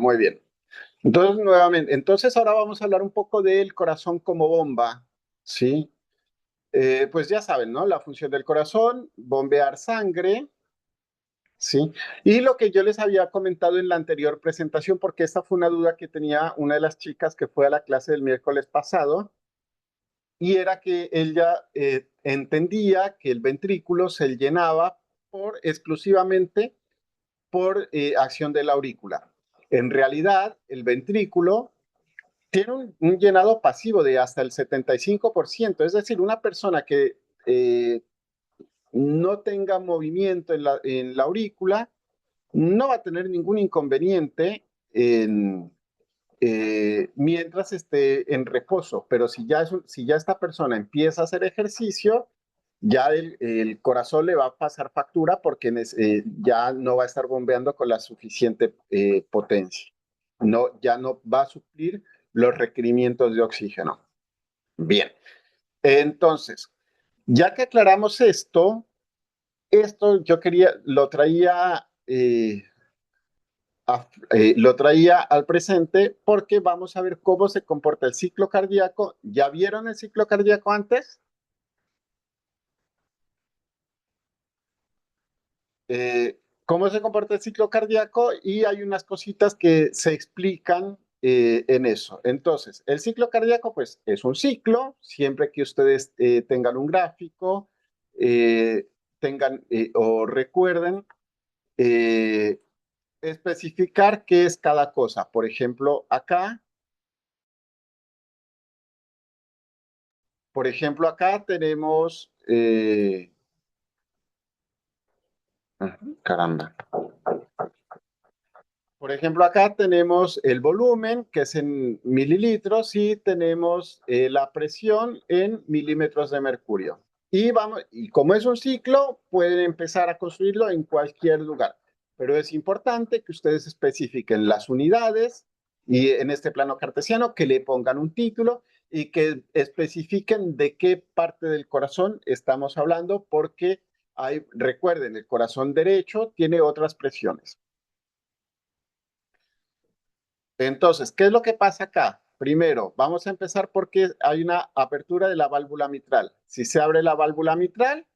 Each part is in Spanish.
Muy bien. Entonces, nuevamente, entonces ahora vamos a hablar un poco del corazón como bomba, ¿sí? Pues ya saben, ¿no? La función del corazón, bombear sangre, ¿sí? Y lo que yo les había comentado en la anterior presentación, porque esta fue una duda que tenía una de las chicas que fue a la clase del miércoles pasado, y era que ella entendía que el ventrículo se llenaba exclusivamente por acción de la aurícula. En realidad, el ventrículo tiene un llenado pasivo de hasta el 75%, es decir, una persona que no tenga movimiento en la aurícula no va a tener ningún inconveniente mientras esté en reposo, pero si ya esta persona empieza a hacer ejercicio, ya el corazón le va a pasar factura porque ya no va a estar bombeando con la suficiente potencia. No, ya no va a suplir los requerimientos de oxígeno. Bien, entonces, ya que aclaramos esto yo lo traía al presente porque vamos a ver cómo se comporta el ciclo cardíaco. ¿Ya vieron el ciclo cardíaco antes? ¿Cómo se comporta el ciclo cardíaco? Y hay unas cositas que se explican en eso. Entonces, el ciclo cardíaco, pues, es un ciclo, siempre que ustedes tengan un gráfico, tengan o recuerden eh, especificar qué es cada cosa. Por ejemplo, acá tenemos, caramba. Por ejemplo, acá tenemos el volumen, que es en mililitros, y tenemos la presión en milímetros de mercurio. Y como es un ciclo, pueden empezar a construirlo en cualquier lugar. Pero es importante que ustedes especifiquen las unidades y en este plano cartesiano que le pongan un título y que especifiquen de qué parte del corazón estamos hablando, porque recuerden, el corazón derecho tiene otras presiones. Entonces, ¿qué es lo que pasa acá? Primero, vamos a empezar porque hay una apertura de la válvula mitral. Si se abre la válvula mitral,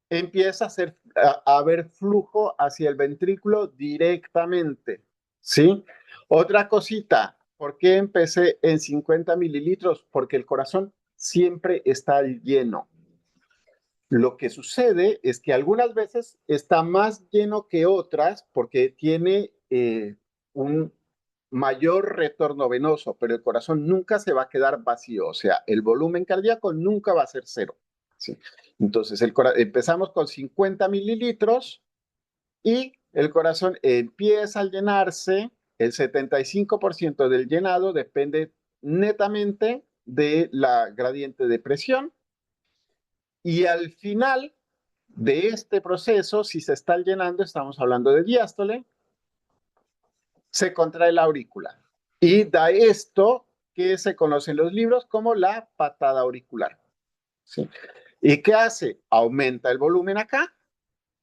empieza a haber flujo hacia el ventrículo directamente, ¿sí? Otra cosita, ¿por qué empecé en 50 mililitros? Porque el corazón siempre está lleno. Lo que sucede es que algunas veces está más lleno que otras porque tiene un mayor retorno venoso, pero el corazón nunca se va a quedar vacío, o sea, el volumen cardíaco nunca va a ser cero. ¿Sí? Entonces, empezamos con 50 mililitros y el corazón empieza a llenarse, el 75% del llenado depende netamente de la gradiente de presión y al final de este proceso, si se está llenando, estamos hablando de diástole, se contrae la aurícula y da esto que se conoce en los libros como la patada auricular. ¿Sí? ¿Y qué hace? Aumenta el volumen acá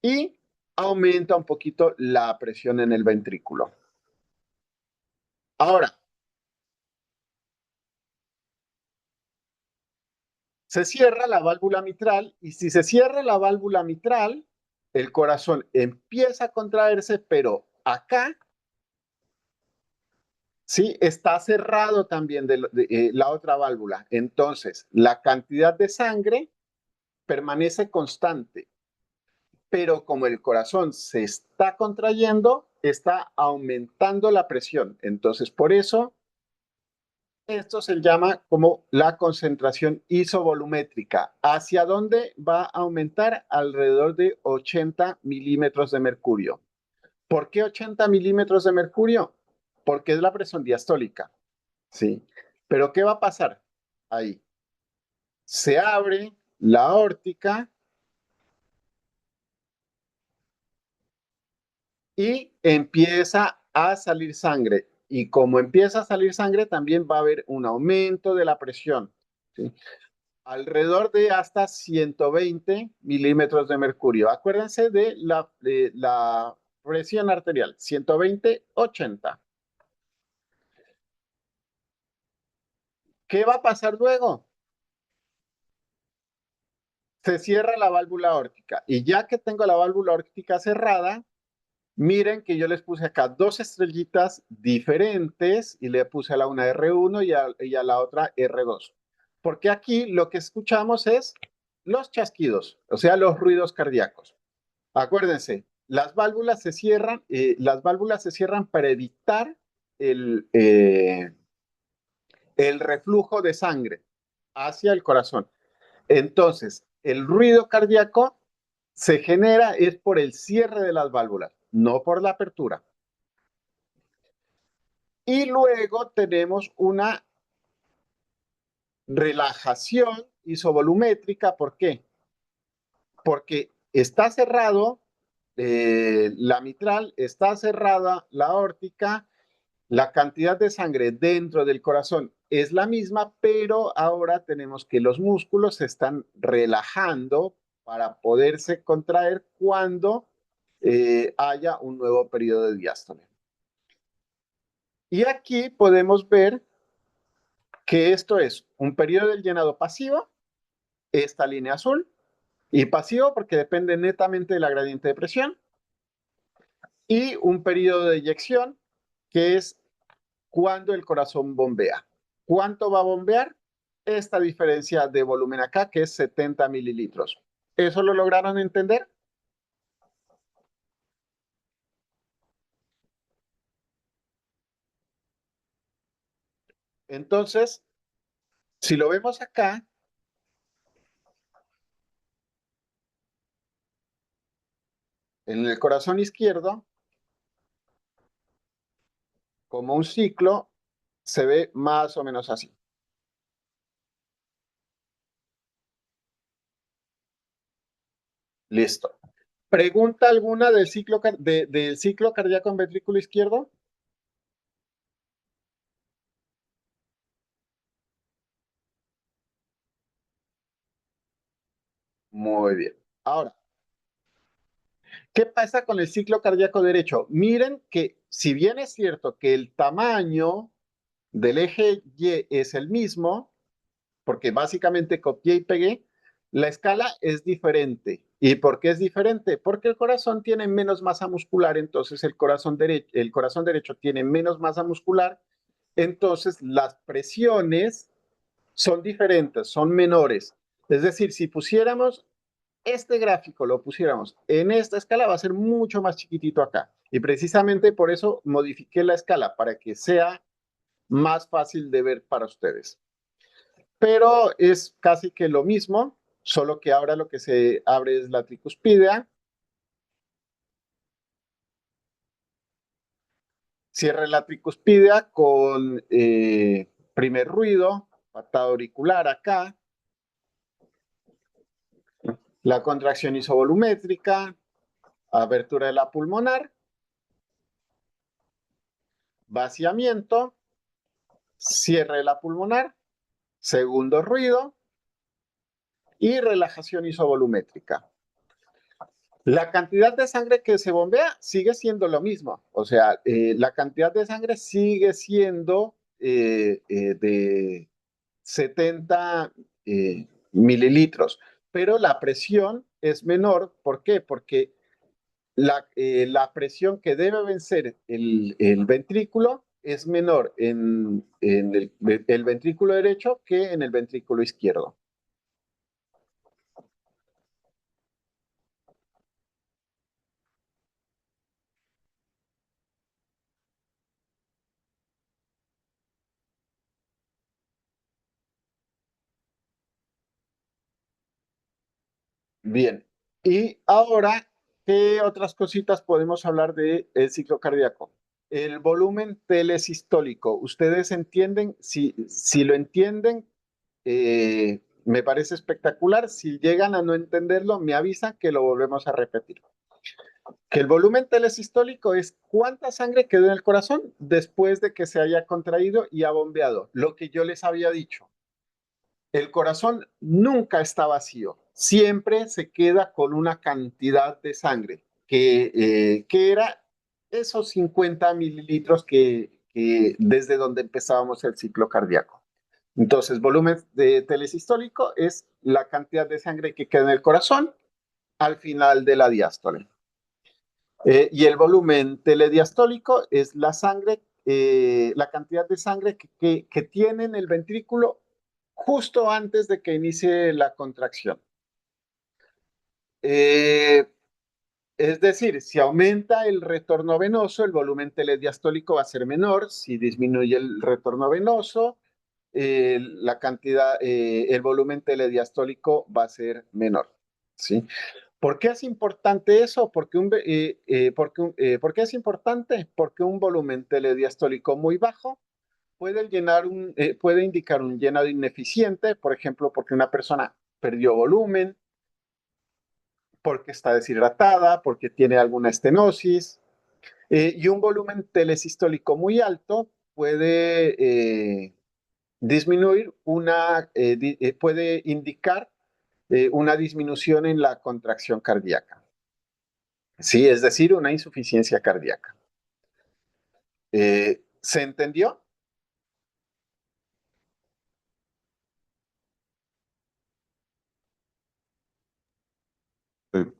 y aumenta un poquito la presión en el ventrículo. Ahora, se cierra la válvula mitral y si se cierra la válvula mitral, el corazón empieza a contraerse, pero acá sí, está cerrado también la otra válvula. Entonces, la cantidad de sangre permanece constante, pero como el corazón se está contrayendo, está aumentando la presión. Entonces, por eso, esto se llama como la concentración isovolumétrica. ¿Hacia dónde va a aumentar? Alrededor de 80 milímetros de mercurio. ¿Por qué 80 milímetros de mercurio? Porque es la presión diastólica. ¿Sí? Pero ¿qué va a pasar ahí? Se abre la aórtica y empieza a salir sangre. Y como empieza a salir sangre, también va a haber un aumento de la presión. ¿Sí? Alrededor de hasta 120 milímetros de mercurio. Acuérdense de la presión arterial, 120, 80. ¿Qué va a pasar luego? Se cierra la válvula aórtica. Y ya que tengo la válvula aórtica cerrada, miren que yo les puse acá dos estrellitas diferentes y le puse a la una R1 y a la otra R2. Porque aquí lo que escuchamos es los chasquidos, o sea, los ruidos cardíacos. Acuérdense, las válvulas se cierran para evitar el, eh, el reflujo de sangre hacia el corazón. Entonces, el ruido cardíaco se genera es por el cierre de las válvulas, no por la apertura. Y luego tenemos una relajación isovolumétrica. ¿Por qué? Porque está cerrado la mitral, está cerrada la aórtica, la cantidad de sangre dentro del corazón es la misma, pero ahora tenemos que los músculos se están relajando para poderse contraer cuando haya un nuevo periodo de diástole. Y aquí podemos ver que esto es un periodo del llenado pasivo, esta línea azul, y pasivo porque depende netamente de la gradiente de presión, y un periodo de eyección, que es cuando el corazón bombea. ¿Cuánto va a bombear? Esta diferencia de volumen acá, que es 70 mililitros. ¿Eso lo lograron entender? Entonces, si lo vemos acá, en el corazón izquierdo, como un ciclo, se ve más o menos así. Listo. ¿Pregunta alguna del ciclo cardíaco en ventrículo izquierdo? Muy bien. Ahora, ¿qué pasa con el ciclo cardíaco derecho? Miren que si bien es cierto que el tamaño del eje Y es el mismo, porque básicamente copié y pegué, la escala es diferente. ¿Y por qué es diferente? Porque el corazón tiene menos masa muscular, entonces el corazón derecho tiene menos masa muscular, entonces las presiones son diferentes, son menores. Es decir, si pusiéramos este gráfico, lo pusiéramos en esta escala, va a ser mucho más chiquitito acá. Y precisamente por eso modifiqué la escala, para que sea más fácil de ver para ustedes. Pero es casi que lo mismo, solo que ahora lo que se abre es la tricuspidea, cierra la tricuspidea con primer ruido, patada auricular acá, la contracción isovolumétrica, abertura de la pulmonar, vaciamiento, cierre de la pulmonar, segundo ruido y relajación isovolumétrica. La cantidad de sangre que se bombea sigue siendo lo mismo, o sea, la cantidad de sangre sigue siendo de 70 mililitros, pero la presión es menor. ¿Por qué? Porque la presión que debe vencer el ventrículo es menor en el ventrículo derecho que en el ventrículo izquierdo. Bien, y ahora, ¿qué otras cositas podemos hablar del ciclo cardíaco? El volumen telesistólico. ¿Ustedes entienden? Si lo entienden, me parece espectacular. Si llegan a no entenderlo, me avisan que lo volvemos a repetir. Que el volumen telesistólico es cuánta sangre quedó en el corazón después de que se haya contraído y ha bombeado. Lo que yo les había dicho. El corazón nunca está vacío, siempre se queda con una cantidad de sangre que era esos 50 mililitros que desde donde empezábamos el ciclo cardíaco. Entonces, volumen de telesistólico es la cantidad de sangre que queda en el corazón al final de la diástole. Y el volumen telediastólico es la sangre, la cantidad de sangre que tiene en el ventrículo justo antes de que inicie la contracción. Eh, es decir, si aumenta el retorno venoso, el volumen telediastólico va a ser menor. Si disminuye el retorno venoso, la cantidad, el volumen telediastólico va a ser menor. ¿Sí? ¿Por qué es importante eso? ¿Por qué es importante? Porque un volumen telediastólico muy bajo puede indicar un llenado ineficiente, por ejemplo, porque una persona perdió volumen, porque está deshidratada, porque tiene alguna estenosis, y un volumen telesistólico muy alto puede indicar una disminución en la contracción cardíaca. Sí, es decir, una insuficiencia cardíaca. ¿Se entendió? Sí.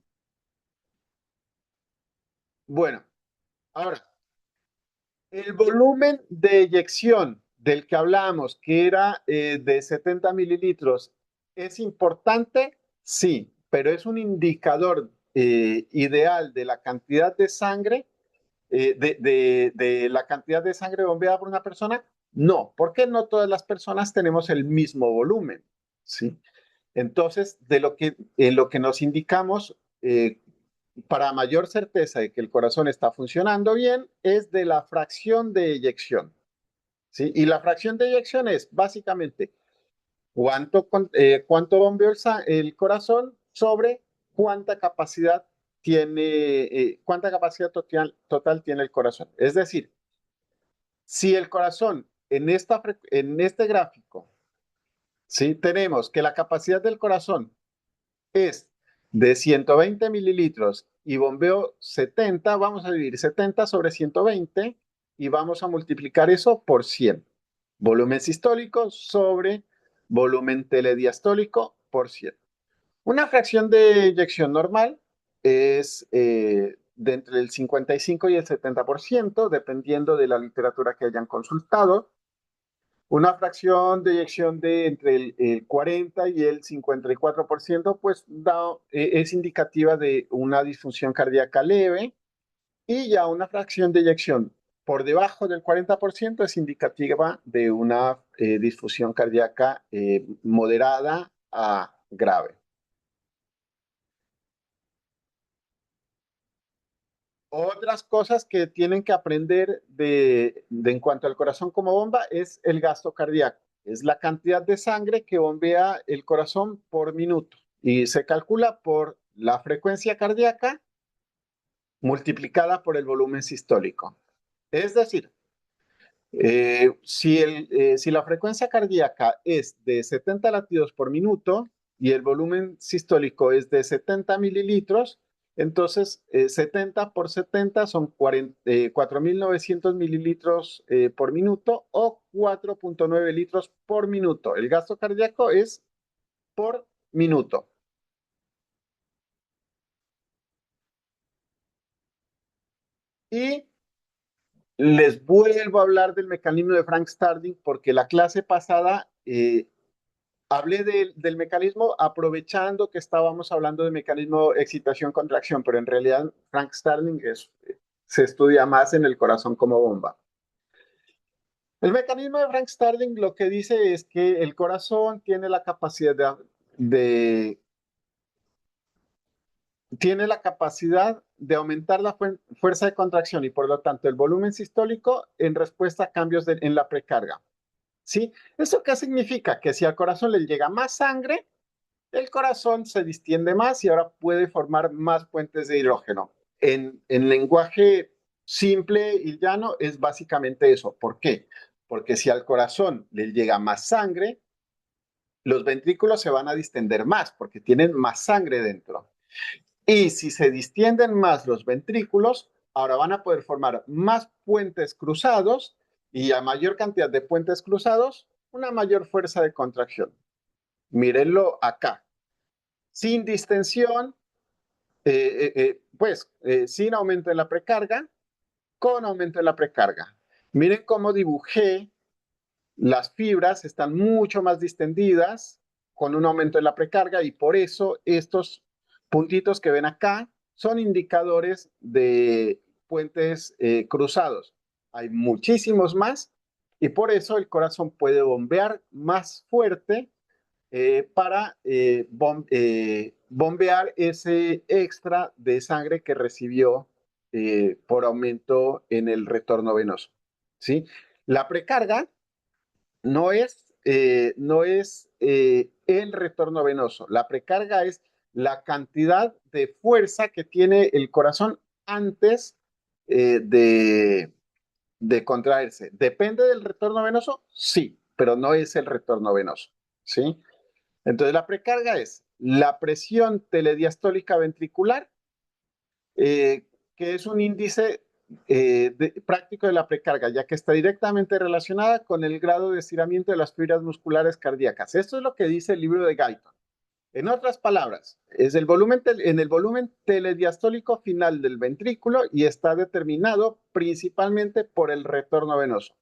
Bueno, ahora, el volumen de eyección del que hablábamos, que era de 70 mililitros, ¿es importante? Sí, pero es un indicador ideal de la cantidad de sangre, de la cantidad de sangre bombeada por una persona. No, porque no todas las personas tenemos el mismo volumen, ¿sí? Entonces, en lo que nos indicamos para mayor certeza de que el corazón está funcionando bien es de la fracción de eyección. ¿Sí? Y la fracción de eyección es básicamente cuánto bombeó el corazón sobre cuánta capacidad total tiene el corazón. Es decir, si el corazón en este gráfico, ¿sí? Tenemos que la capacidad del corazón es de 120 mililitros y bombeo 70, vamos a dividir 70 sobre 120 y vamos a multiplicar eso por 100. Volumen sistólico sobre volumen telediastólico por 100. Una fracción de eyección normal es de entre el 55 y el 70%, dependiendo de la literatura que hayan consultado. Una fracción de eyección de entre el 40 y el 54%, pues es indicativa de una disfunción cardíaca leve, y ya una fracción de eyección por debajo del 40% es indicativa de una disfunción cardíaca moderada a grave. Otras cosas que tienen que aprender en cuanto al corazón como bomba es el gasto cardíaco. Es la cantidad de sangre que bombea el corazón por minuto y se calcula por la frecuencia cardíaca multiplicada por el volumen sistólico. Es decir, si la frecuencia cardíaca es de 70 latidos por minuto y el volumen sistólico es de 70 mililitros, entonces 70 por 70 son 4.900 mililitros por minuto o 4.9 litros por minuto. El gasto cardíaco es por minuto. Y les vuelvo a hablar del mecanismo de Frank Starling porque la clase pasada hablé del mecanismo aprovechando que estábamos hablando del mecanismo excitación-contracción, pero en realidad Frank Starling se estudia más en el corazón como bomba. El mecanismo de Frank Starling lo que dice es que el corazón tiene la capacidad de tiene la capacidad de aumentar la fuerza de contracción y por lo tanto el volumen sistólico en respuesta a cambios en la precarga. ¿Sí? ¿Eso qué significa? Que si al corazón le llega más sangre, el corazón se distiende más y ahora puede formar más puentes de hidrógeno. En lenguaje simple y llano es básicamente eso. ¿Por qué? Porque si al corazón le llega más sangre, los ventrículos se van a distender más porque tienen más sangre dentro. Y si se distienden más los ventrículos, ahora van a poder formar más puentes cruzados y a mayor cantidad de puentes cruzados, una mayor fuerza de contracción. Mírenlo acá. Sin distensión, sin aumento en la precarga, con aumento en la precarga. Miren cómo dibujé, las fibras están mucho más distendidas con un aumento en la precarga y por eso estos puntitos que ven acá son indicadores de puentes cruzados. Hay muchísimos más y por eso el corazón puede bombear más fuerte para bombear ese extra de sangre que recibió por aumento en el retorno venoso. ¿Sí? La precarga no es el retorno venoso. La precarga es la cantidad de fuerza que tiene el corazón antes de contraerse. ¿Depende del retorno venoso? Sí, pero no es el retorno venoso. ¿Sí? Entonces, la precarga es la presión telediastólica ventricular, que es un índice práctico de la precarga, ya que está directamente relacionada con el grado de estiramiento de las fibras musculares cardíacas. Esto es lo que dice el libro de Guyton. En otras palabras, es en el volumen telediastólico final del ventrículo y está determinado principalmente por el retorno venoso.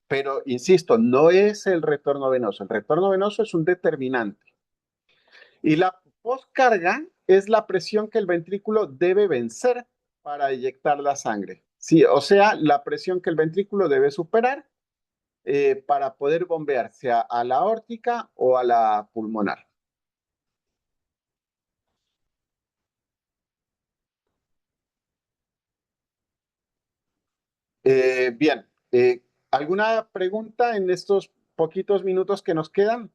Pero, insisto, no es el retorno venoso. El retorno venoso es un determinante. Y la postcarga es la presión que el ventrículo debe vencer para eyectar la sangre. Sí, o sea, la presión que el ventrículo debe superar para poder bombear, sea a la aórtica o a la pulmonar. Bien, ¿alguna pregunta en estos poquitos minutos que nos quedan?